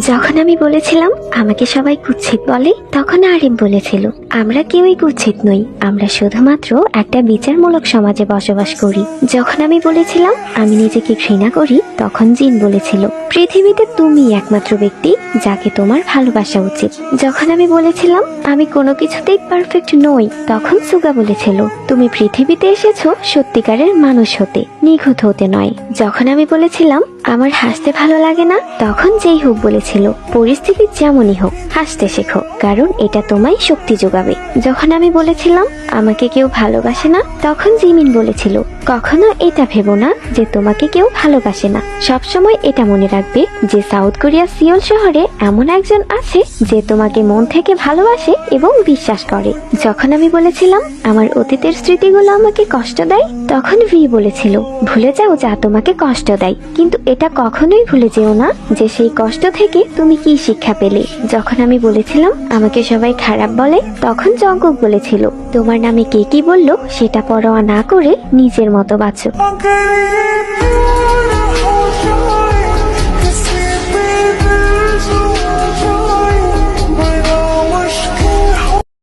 যখন আমি বলেছিলাম আমাকে সবাই কুৎসিত বলে, তখন আরিফ বলেছিল আমরা কেউই কুৎসিত নই, আমরা শুধুমাত্র একটা বিচারমূলক সমাজে বসবাস করি। যখন আমি বলেছিলাম আমি নিজেকে ঘৃণা করি, তখন জিন বলেছিল পৃথিবীতে তুমি একমাত্র ব্যক্তি যাকে তোমার ভালোবাসা উচিত। যখন আমি বলেছিলাম আমি কোনো কিছুতেই পারফেক্ট নই, তখন সুগা বলেছিল তুমি পৃথিবীতে এসেছো সত্যিকারের মানুষ হতে, নিখুঁত হতে নয়। যখন আমি বলেছিলাম আমার হাসতে ভালো লাগে না, তখন যেই হোক বলেছিল পরিস্থিতি যেমনই হোক হাসতে শেখো, কারণ এটা তোমায় শক্তি যোগাবে। যখন আমি বলেছিলাম আমাকে কেউ ভালোবাসে না, তখন জিমিন বলেছিল কখনো এটা ভেবো না যে তোমাকে কেউ ভালোবাসে না, সবসময় এটা মনে রাখবে যে সাউথ কোরিয়া সিওল শহরে এমন একজন আছে যে তোমাকে মন থেকে ভালোবাসে এবং বিশ্বাস করে। যখন আমি বলেছিলাম আমার অতীতের স্মৃতিগুলো আমাকে কষ্ট দেয়, তখন ভি বলেছিল ভুলে যাও যা তোমাকে কষ্ট দেয়, কিন্তু এটা কখনোই ভুলে যেও না যে সেই কষ্ট থেকে তুমি কি শিক্ষা পেলে। যখন আমি বলেছিলাম আমাকে সবাই খারাপ বলে, তখন জঙ্কুক বলেছিল তোমার নামে কে কি বললো সেটা পরোয়া না করে নিজের মতো বাঁচো।